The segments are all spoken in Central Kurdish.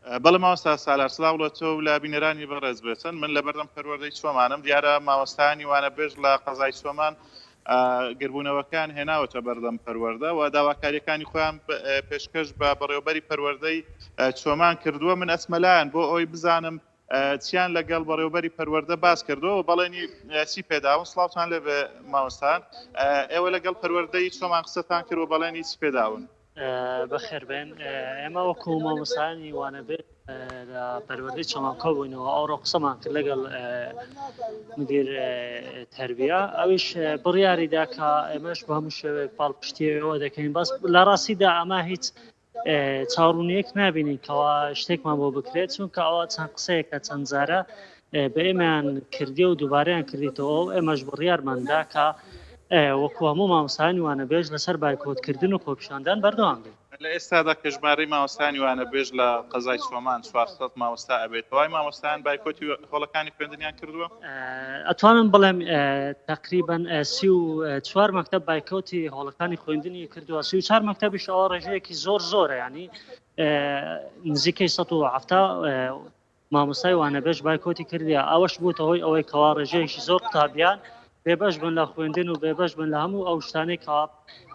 بەڵێ مامۆستا سالار سڵاو لە تۆ و لە بینەرانی بەڕێز بێتن. من لە بەردەم پەروەردەی چۆمانم دیارە مامۆستانی وانە بێژ لە قەزای چۆمان گربوونەوەکان هێناوەتە بەردەم پەروەردە و داواکاریەکانی خۆیان پێشکەش بە بەڕێوەبەری پەروەردەی چۆمان کردووە. من ئەسمەلایەن بۆ ئەوی بزانم چیان لەگەڵ بەڕێوەبەری پەروەردە باس کردەوە بەڵێنی چی پێداون. سڵاوتان لێبێ مامۆستان، ئێوە لەگەڵ پەروەردەی چۆمان قسەتان کردوە بەڵێنی چی پێداون؟ بەخێر بێن. ئێمە وەکو مامۆستانی وانە بێت لە پەروەردەی چۆمان کۆبووینەوە ئەوڕۆ قسەمان کرد لەگەڵ مدیر تەربیە. ئەویش بڕیاریدا کە ئێمەش بە هەموو شێوەیەک پاڵپشتیەوە دەکەین. بەس لە ڕاستیدا ئەمە هیچ چاڕوونیەک نابینین کەەوە شتێکمان بۆ بکرێت، چونکە ئەوە چەند قسەیەکە چەند جارە بە ئێمەیان کردی و دووبارەیان کردیتەوە و ئێمەش بڕیارماندا کە وەکو هەموو مامۆستانی وانە بێژ لەسەر بایکۆتکردن و کۆپیشاندان بەردەوام بێت. لە ئێستادا کە ژمارەی مامۆستانی وانە بێژ لە قەزای چۆمان 400 مامۆستا ئەبێتەوەی مامۆستایان بایکۆتی هۆڵەکانی خوێندنیان کردووە. ئەتوانم بڵێم تقریباً 34 مەکتەب بایکۆتی هۆڵەکانی خوێندنی کردووە. 34 مەکتەبیش ئەوە ڕێژەیەکی زۆرە، ینی نزیکەی 170 مامۆستای وانە بێژ بایکۆتی کردیە. ئەوەش بووتە هۆی ئەوەی کەوا ڕێژەیەکی زۆر قوتابیان بێبەش بن لە خوێندن و بێبەش بن لە هەموو ئەو شتانەی کە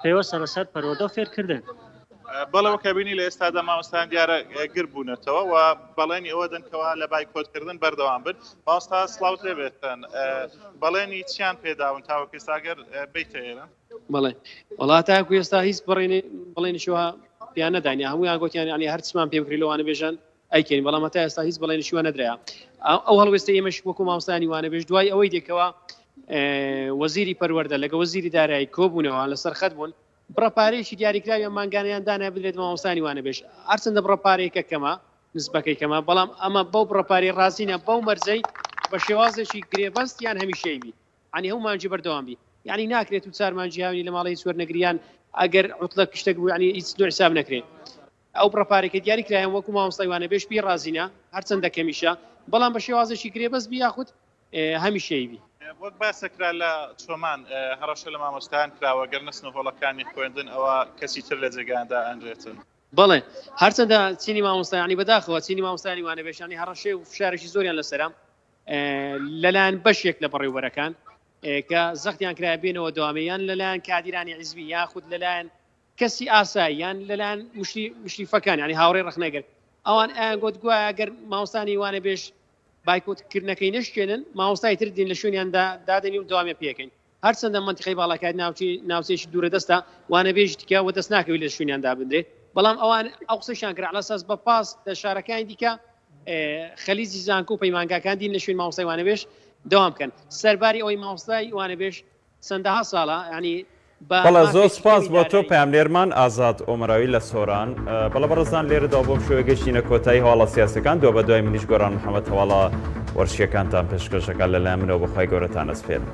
پێوەستە لەسەر پەروەردە و فێرکردن. بەڵەوە کە بینی لە ئێستادا مامۆستان دیارە گربوونەتەوە و بەڵێنی ئەوە دەنکەوە لە بایکۆتکردن بەردەوام بن. مامۆستا سڵاوت لێبێتن، بەڵێنی چیان پێداون تاوەکو ئێستا ئەگەر بیتە ئێرە؟ بەڵێ وڵات تاکو ئێستا هیچ بەڵێنیشەوە پیان نەداینە، هەموویان گوتیان ینی هەر چمان پێ بکری لەوانە بێژن ئەیکەین، بەڵام هەتا ئێستا هیچ بەڵێنیشیوە نەدرایە. ئەو هەڵوێستا ئێمەش وەکو مامۆستانی وانە بێژ دوای ئەوەی دێکەوە وەزیری پەروەردە لەگە وەزیری دارایی کۆبوونەوە لەسەر خەت بوون، بڕەپارەیەکی دیاریکراوی مانگانیان دانا بدرێت مامۆستانی وانە بێژ. هەرچەندە بڕەپارەیەکە کەمە نسبەکەی کەمە، بەڵام ئەمە بەو بڕەپاری ڕازینە بەو مەرجەی بە شێوازێکی گرێبەست یان هەمیشەی بی، ینی هەموو مانجی بەردەوام بی، ینی ناکرێت و 4 مانجی هاوینی لە ماڵی سوەرنەگریان ئەگەر عوتڵە شتێک بوو ینی هیچ دوو حساب نەکرێت. ئەو بڕەپارێکە دیاریکرایان وەکو مامۆستای وانە بێژ پێی ڕازینە هەرچەندە کەمیشە، بەڵام بە شێوازێکی گرێبەست بی یاخود هەمیشەی بی. وەک باسەکرا لە چۆمان هەڕەشە لە مامۆستایان کراوە گەر نەچنە هۆڵەکانی خوێندن ئەوە کەسی تر لە جێگایاندا ئەنرێتن. بەڵێ هەرچەندە چینی مامۆستایانی بەداخەوە چینی مامۆستانی وانە بێژانی هەڕەشەی و فشارێکی زۆریان لەسەرام لەلایەن بەشێک لە بەڕێوەبەرەکان کە زەختیان کرایە بێنەوە دەوامیان لەلایەن کادیرانی حیزبی یاخود لەلایەن کەسی ئاساییان لەلایەن مشریفەکان ینی هاوڕێی ڕەخنەگەر ئەوان ئایان گوت گوایە ئەگەر مامۆستانی وانە بێژ بایکۆتکردنەکەی نەشکێنن مامۆستای تر دین لە شوێنیاندا دادەنی و دەوامیە پێکەین. هەرچەندە منتیقەی باڵاکات ناوچەیەکی دوورە دەستە وانە بێژ دیکە و دەست ناکەوێت لە شوێنیاندا بدرێت، بەڵام ئەوان ئەو قسەیشان کرا على ئەساس بە پاس لە شارەکانی دیکە خەلیجی زانکۆ و پەیمانگاکان دین لە شوێن مامۆستای وانە بێژ دەوام بکەن. سەرباری ئەوەی مامۆستای وانە بێژ چەندەها ساڵە ینی بەڵە زۆر سپاس بۆ تۆ پاملێرمان ئازاد ئۆمراوی لە سۆران. بەڵە بەڕێزان لێرەدا بۆم شوێ گەشتینە کۆتایی هەواڵە سیاسەکان دۆ بە دوای منیش گۆران محەممەد هەواڵە وەرشیەکانتان پێشکەشەکان لەلایەن منەوە بەخوای گەورەتان ئەسپێرم.